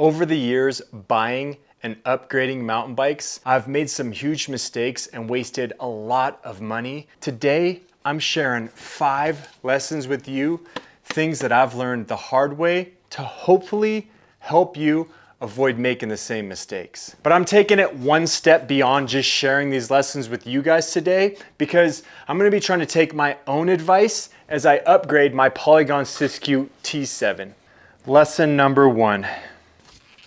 Over the years, buying and upgrading mountain bikes, I've made some huge mistakes and wasted a lot of money. Today, I'm sharing 5 lessons with you, things that I've learned the hard way to hopefully help you avoid making the same mistakes. But I'm taking it one step beyond just sharing these lessons with you guys today, because I'm gonna be trying to take my own advice as I upgrade my Polygon Siskiu T7. Lesson number 1.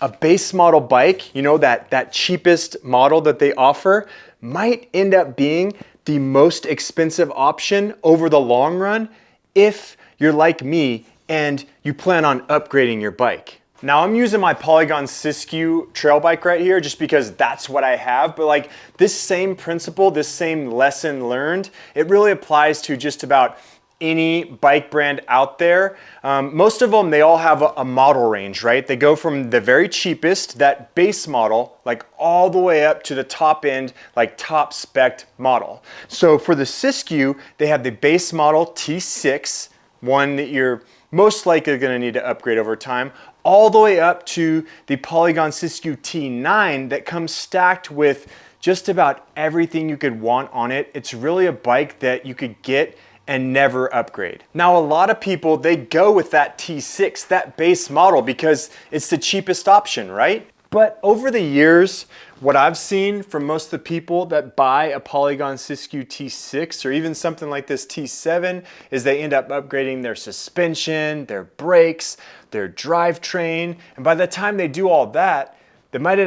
A base model bike, you know, that cheapest model that they offer, might end up being the most expensive option over the long run if you're like me and you plan on upgrading your bike. Now I'm using my Polygon Siskiu trail bike right here just because that's what I have, but like this same principle, this same lesson learned, it really applies to just about any bike brand out there. Most of them, they all have a model range, right? They go from the very cheapest, that base model, like all the way up to the top end, like top spec model. So for the Siskiu, they have the base model T6, one that you're most likely gonna need to upgrade over time, all the way up to the Polygon Siskiu T9 that comes stacked with just about everything you could want on it. It's really a bike that you could get and never upgrade. Now, a lot of people, they go with that T6, that base model, because it's the cheapest option, right? But over the years, what I've seen from most of the people that buy a Polygon Siskiu T6 or even something like this T7 is they end up upgrading their suspension, their brakes, their drivetrain, and by the time they do all that, they might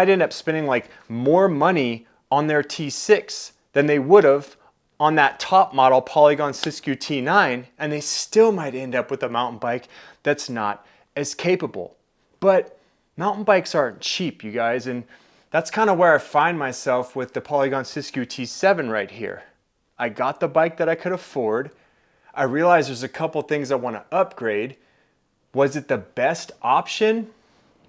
end up spending like more money on their T6 than they would have on that top model Polygon Siskiu T9, and they still might end up with a mountain bike that's not as capable. But mountain bikes aren't cheap, you guys, and that's kind of where I find myself with the Polygon Siskiu T7 right here. I got the bike that I could afford. I realized there's a couple things I want to upgrade. Was it the best option?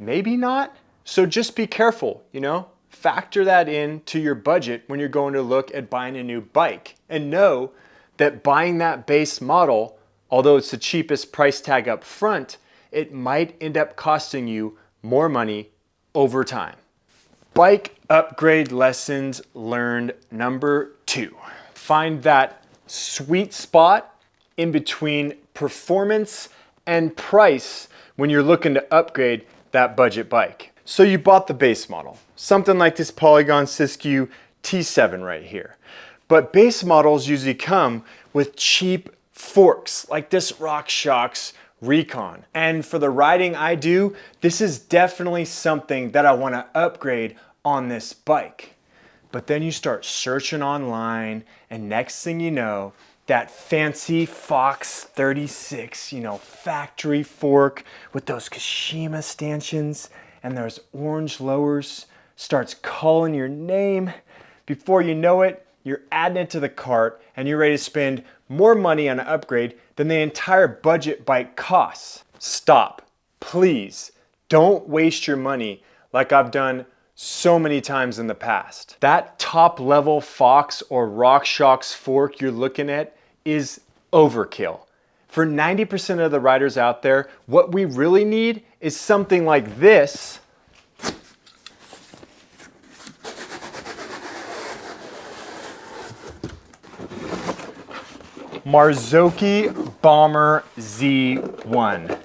Maybe not. So just be careful, you know? Factor that into your budget when you're going to look at buying a new bike, and know that buying that base model, although it's the cheapest price tag up front, it might end up costing you more money over time. Bike upgrade lessons learned number 2. Find that sweet spot in between performance and price when you're looking to upgrade that budget bike. So you bought the base model, something like this Polygon Siskiu T7 right here. But base models usually come with cheap forks like this RockShox Recon. And for the riding I do, this is definitely something that I want to upgrade on this bike. But then you start searching online, and next thing you know, that fancy Fox 36, you know, factory fork with those Kashima stanchions and those orange lowers starts calling your name. Before you know it, you're adding it to the cart and you're ready to spend more money on an upgrade than the entire budget bike costs. Stop, please. Don't waste your money like I've done so many times in the past. That top level Fox or RockShox fork you're looking at is overkill. For 90% of the riders out there, what we really need is something like this. Marzocchi Bomber Z1.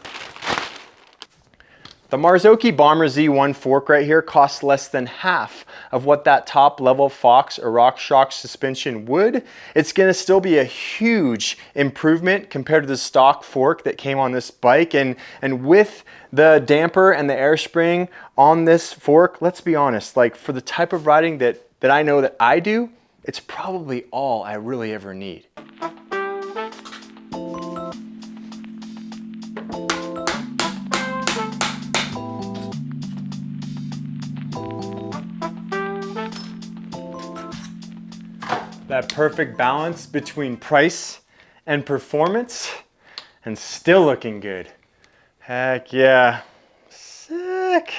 The Marzocchi Bomber Z1 fork right here costs less than half of what that top level Fox or RockShox suspension would. It's gonna still be a huge improvement compared to the stock fork that came on this bike. And with the damper and the air spring on this fork, let's be honest, like for the type of riding that I know that I do, it's probably all I really ever need. That perfect balance between price and performance and still looking good. Heck yeah, sick.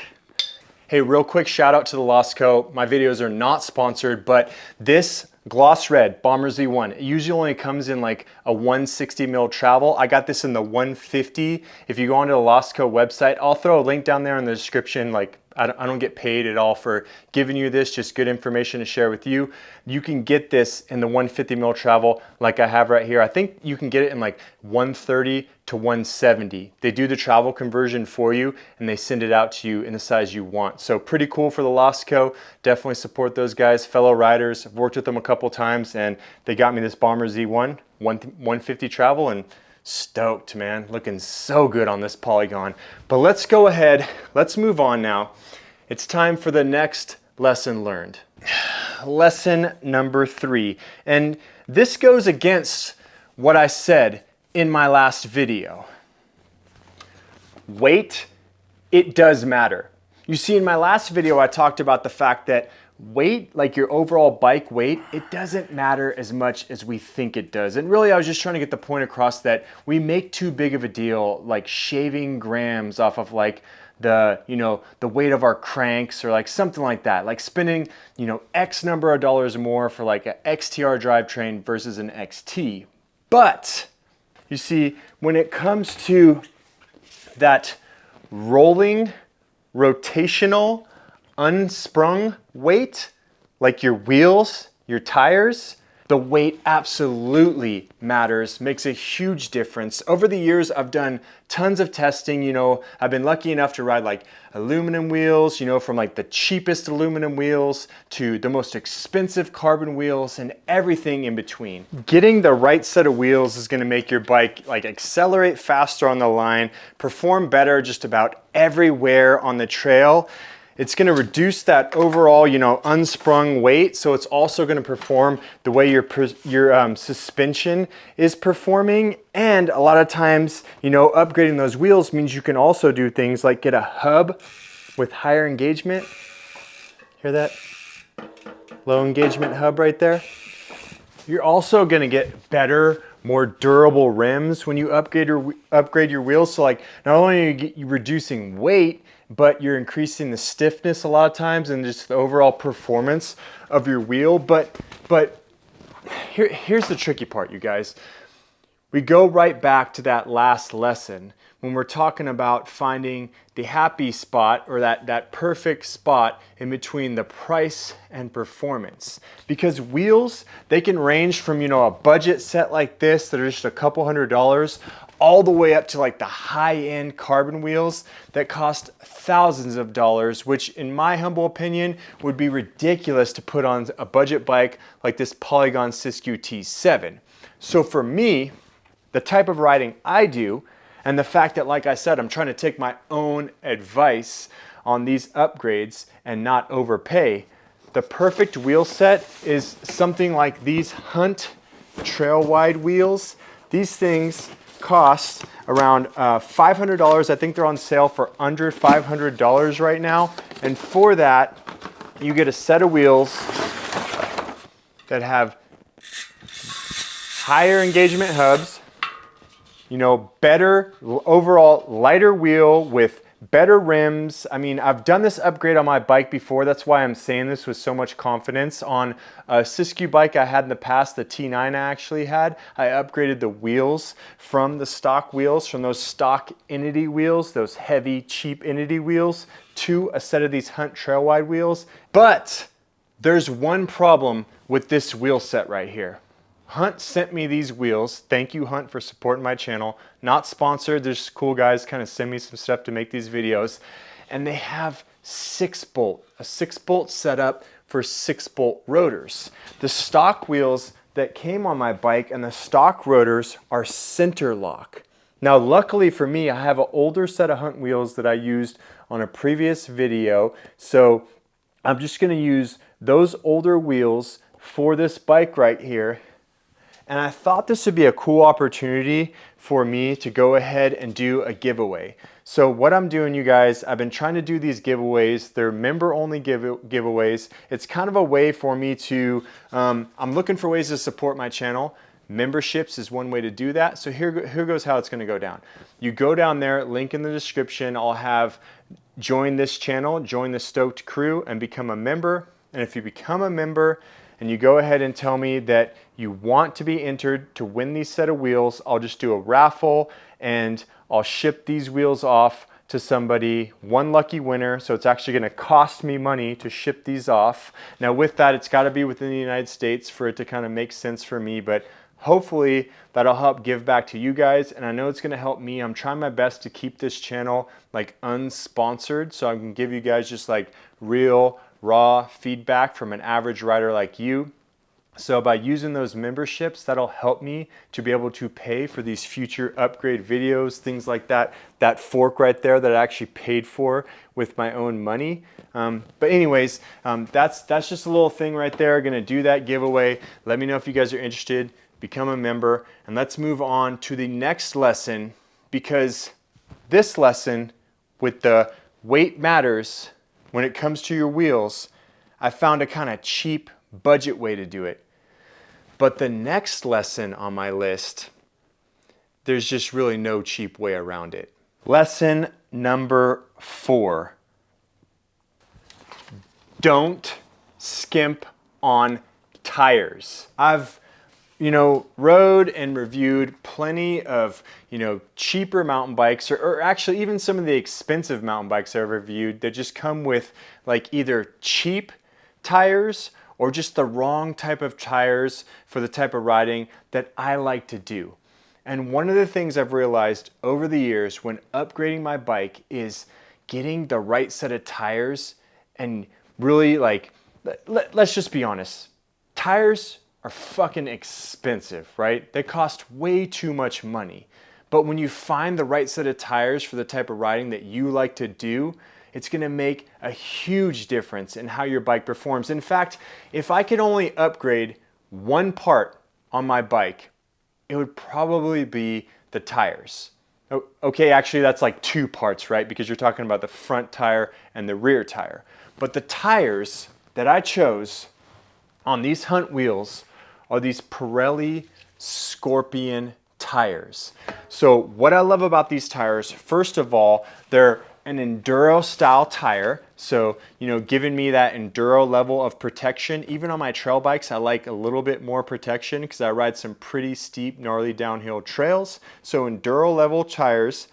Hey, real quick shout out to the Lost Co. My videos are not sponsored, but this Gloss red, Bomber Z1. It usually only comes in like a 160 mil travel. I got this in the 150. If you go onto the Losco website, I'll throw a link down there in the description. Like I don't get paid at all for giving you this, just good information to share with you. You can get this in the 150 mil travel like I have right here. I think you can get it in like 130 to 170. They do the travel conversion for you and they send it out to you in the size you want. So pretty cool for the Losco. Definitely support those guys, fellow riders. I've worked with them a couple times and they got me this Bomber Z1 150 travel, and stoked, man. Looking so good on this Polygon. But let's go ahead, let's move on now. It's time for the next lesson learned. Lesson number 3. And this goes against what I said in my last video. Weight, it does matter. You see, in my last video, I talked about the fact that weight, like your overall bike weight, it doesn't matter as much as we think it does. And really, I was just trying to get the point across that we make too big of a deal, like shaving grams off of like the, you know, the weight of our cranks or like something like that, like spending, you know, X number of dollars more for like an XTR drivetrain versus an XT. But you see, when it comes to that rolling, rotational, unsprung weight, like your wheels, your tires, the weight absolutely matters, makes a huge difference. Over the years, I've done tons of testing. You know, I've been lucky enough to ride like aluminum wheels, you know, from like the cheapest aluminum wheels to the most expensive carbon wheels and everything in between. Getting the right set of wheels is gonna make your bike like accelerate faster on the line, perform better just about everywhere on the trail. It's going to reduce that overall, you know, unsprung weight. So it's also going to perform the way your suspension is performing. And a lot of times, you know, upgrading those wheels means you can also do things like get a hub with higher engagement. Hear that? Low engagement hub right there. You're also going to get better, more durable rims when you upgrade your wheels. So like not only are you reducing weight, but you're increasing the stiffness a lot of times and just the overall performance of your wheel. But here's the tricky part, you guys. We go right back to that last lesson when we're talking about finding the happy spot or that perfect spot in between the price and performance. Because wheels, they can range from, you know, a budget set like this that are just a couple $100 all the way up to like the high-end carbon wheels that cost thousands of dollars, which in my humble opinion would be ridiculous to put on a budget bike like this Polygon Siskiu T7. So for me, the type of riding I do, and the fact that, like I said, I'm trying to take my own advice on these upgrades and not overpay, the perfect wheel set is something like these Hunt trail wide wheels. These things cost around $500. I think they're on sale for under $500 right now. And for that, you get a set of wheels that have higher engagement hubs, you know, better overall lighter wheel with better rims. I mean, I've done this upgrade on my bike before. That's why I'm saying this with so much confidence. On a Siskiu bike I had in the past, the T9 I actually had, I upgraded the wheels from the stock wheels, from those stock Entity wheels, those heavy, cheap Entity wheels, to a set of these Hunt trail wide wheels. But there's one problem with this wheel set right here. Hunt sent me these wheels. Thank you, Hunt, for supporting my channel. Not sponsored, there's cool guys kind of send me some stuff to make these videos. And they have 6-bolt, a 6-bolt setup for 6-bolt rotors. The stock wheels that came on my bike and the stock rotors are center lock. Now, luckily for me, I have an older set of Hunt wheels that I used on a previous video. So I'm just gonna use those older wheels for this bike right here. And I thought this would be a cool opportunity for me to go ahead and do a giveaway. So what I'm doing, you guys, I've been trying to do these giveaways. They're member-only giveaways. It's kind of a way for me to, I'm looking for ways to support my channel. Memberships is one way to do that. So here goes how it's gonna go down. You go down there, link in the description. I'll have join this channel, join the Stoked Crew, and become a member. And if you become a member, and you go ahead and tell me that you want to be entered to win these set of wheels, I'll just do a raffle and I'll ship these wheels off to somebody, one lucky winner. So it's actually going to cost me money to ship these off. Now with that, it's got to be within the United States for it to kind of make sense for me, but hopefully that'll help give back to you guys, and I know it's going to help me. I'm trying my best to keep this channel like unsponsored, so I can give you guys just like real raw feedback from an average rider like you. So by using those memberships, that'll help me to be able to pay for these future upgrade videos, things like that. That fork right there that I actually paid for with my own money. But anyways, that's just a little thing right there. Gonna do that giveaway. Let me know if you guys are interested. Become a member, and let's move on to the next lesson, because this lesson with the weight matters when it comes to your wheels, I found a kind of cheap budget way to do it. But the next lesson on my list, there's just really no cheap way around it. Lesson number 4. Don't skimp on tires. I've rode and reviewed plenty of, cheaper mountain bikes, or actually even some of the expensive mountain bikes I've reviewed that just come with like either cheap tires or just the wrong type of tires for the type of riding that I like to do. And one of the things I've realized over the years when upgrading my bike is getting the right set of tires, and really like, let's just be honest, tires are fucking expensive, right? They cost way too much money. But when you find the right set of tires for the type of riding that you like to do, it's gonna make a huge difference in how your bike performs. In fact, if I could only upgrade one part on my bike, it would probably be the tires. Okay, actually that's like 2 parts, right? Because you're talking about the front tire and the rear tire. But the tires that I chose on these Hunt wheels are these Pirelli Scorpion tires. So what I love about these tires, first of all, they're an enduro style tire. So, giving me that enduro level of protection. Even on my trail bikes, I like a little bit more protection because I ride some pretty steep, gnarly downhill trails. So enduro level tires,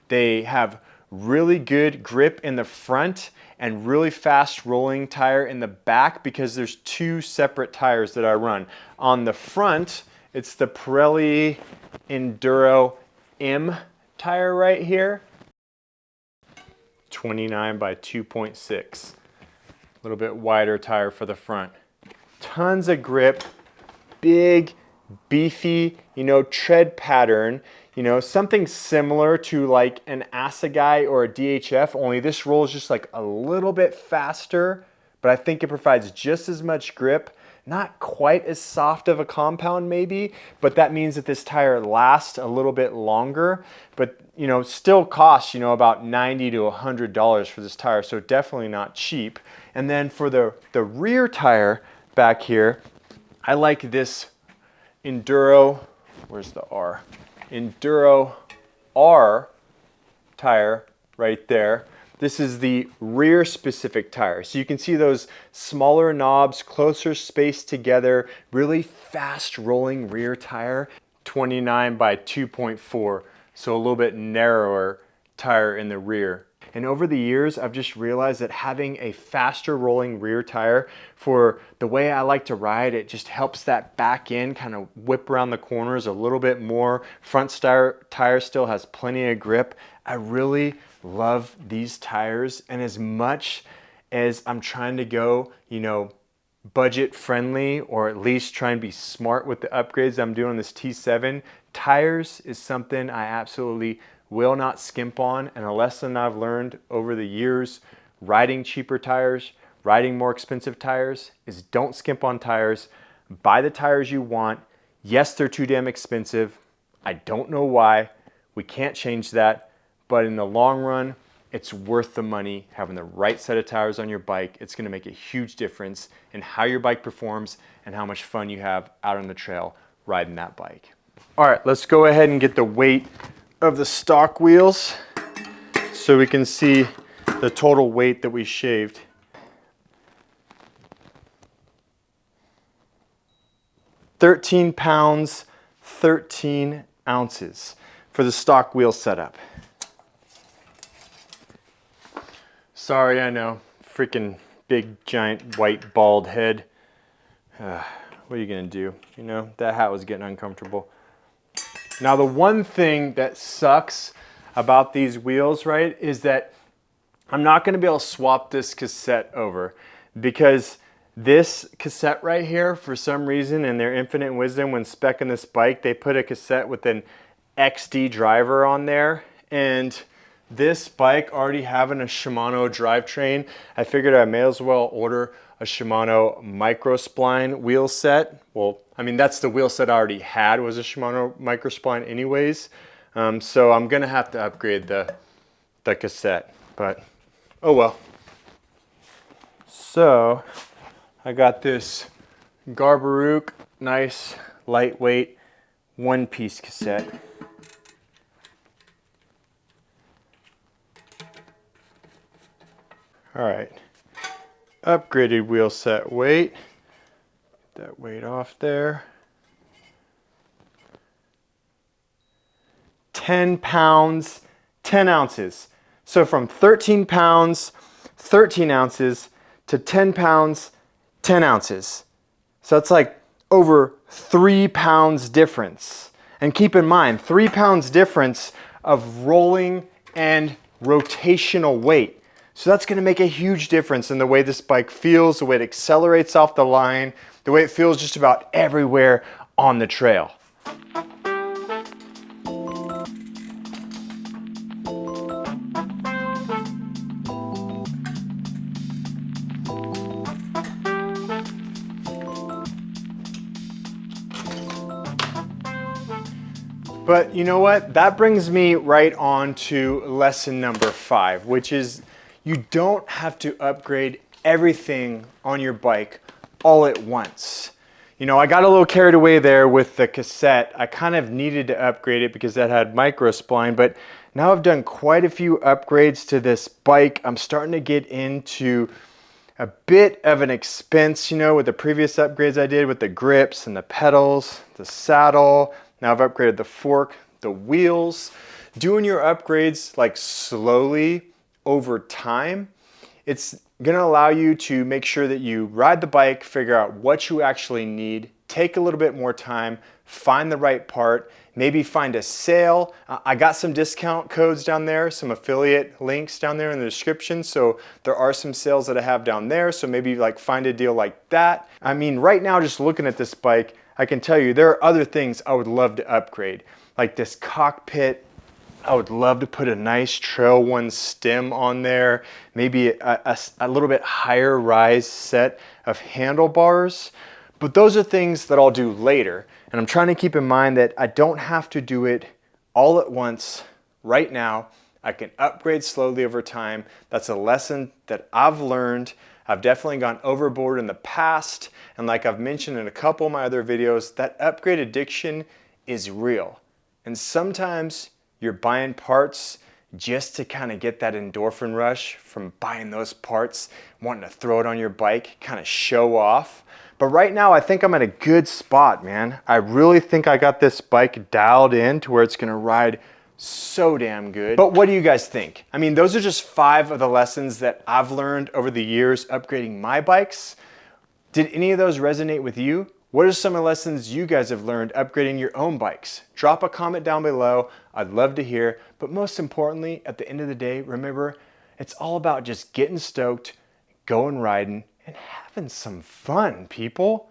they have really good grip in the front and really fast rolling tire in the back, because there's 2 separate tires that I run. On the front, it's the Pirelli Enduro M tire right here. 29 by 2.6. A little bit wider tire for the front. Tons of grip, big, beefy, tread pattern. Something similar to like an Assegai or a DHF, only this rolls just like a little bit faster, but I think it provides just as much grip. Not quite as soft of a compound maybe, but that means that this tire lasts a little bit longer, but still costs, about $90 to $100 for this tire, so definitely not cheap. And then for the rear tire back here, I like this Enduro, where's the R? Enduro R tire right there. This is the rear specific tire. So you can see those smaller knobs, closer spaced together, really fast rolling rear tire, 29 by 2.4. So a little bit narrower tire in the rear. And over the years, I've just realized that having a faster rolling rear tire for the way I like to ride, it just helps that back end kind of whip around the corners a little bit more. Front tire still has plenty of grip. I really love these tires, and as much as I'm trying to go, budget friendly, or at least try and be smart with the upgrades I'm doing on this T7, tires is something I absolutely will not skimp on. And a lesson I've learned over the years riding cheaper tires, riding more expensive tires, is don't skimp on tires. Buy the tires you want. Yes, they're too damn expensive. I don't know why. We can't change that. But in the long run, it's worth the money. Having the right set of tires on your bike, it's gonna make a huge difference in how your bike performs and how much fun you have out on the trail riding that bike. All right, let's go ahead and get the weight of the stock wheels so we can see the total weight that we shaved. 13 pounds, 13 ounces for the stock wheel setup. Sorry, I know, freaking big, giant, white, bald head. What are you gonna do? You know, that hat was getting uncomfortable. Now, the one thing that sucks about these wheels, right, is that I'm not gonna be able to swap this cassette over, because this cassette right here, for some reason, in their infinite wisdom, when speccing this bike, they put a cassette with an XD driver on there, and this bike already having a Shimano drivetrain, I figured I may as well order a Shimano microspline wheel set. Well, I mean, that's the wheel set I already had, was a Shimano microspline anyways. So I'm gonna have to upgrade the cassette, but oh well. So I got this Garbarook, nice, lightweight, one-piece cassette. All right, upgraded wheel set weight. Get that weight off there. 10 pounds, 10 ounces. So from 13 pounds, 13 ounces to 10 pounds, 10 ounces. So it's like over 3 pounds difference. And keep in mind, 3 pounds difference of rolling and rotational weight. So that's gonna make a huge difference in the way this bike feels, the way it accelerates off the line, the way it feels just about everywhere on the trail. But you know what? That brings me right on to lesson number 5, which is you don't have to upgrade everything on your bike all at once. You know, I got a little carried away there with the cassette. I kind of needed to upgrade it because that had microspline, but now I've done quite a few upgrades to this bike. I'm starting to get into a bit of an expense, you know, with the previous upgrades I did with the grips and the pedals, the saddle. Now I've upgraded the fork, the wheels. Doing your upgrades like slowly over time, it's gonna allow you to make sure that you ride the bike, figure out what you actually need, take a little bit more time, find the right part, maybe find a sale. I got some discount codes down there, some affiliate links down there in the description. So there are some sales that I have down there. So maybe like find a deal like that. I mean, right now, just looking at this bike, I can tell you there are other things I would love to upgrade. Like this cockpit, I would love to put a nice Trail One stem on there. Maybe a little bit higher rise set of handlebars. But those are things that I'll do later. And I'm trying to keep in mind that I don't have to do it all at once right now. I can upgrade slowly over time. That's a lesson that I've learned. I've definitely gone overboard in the past. And like I've mentioned in a couple of my other videos, that upgrade addiction is real. And sometimes you're buying parts just to kind of get that endorphin rush from buying those parts, wanting to throw it on your bike, kind of show off. But right now, I think I'm at a good spot, man. I really think I got this bike dialed in to where it's gonna ride so damn good. But what do you guys think? I mean, those are just 5 of the lessons that I've learned over the years upgrading my bikes. Did any of those resonate with you? What are some of the lessons you guys have learned upgrading your own bikes? Drop a comment down below. I'd love to hear. But most importantly, at the end of the day, remember, it's all about just getting stoked, going riding, and having some fun, people.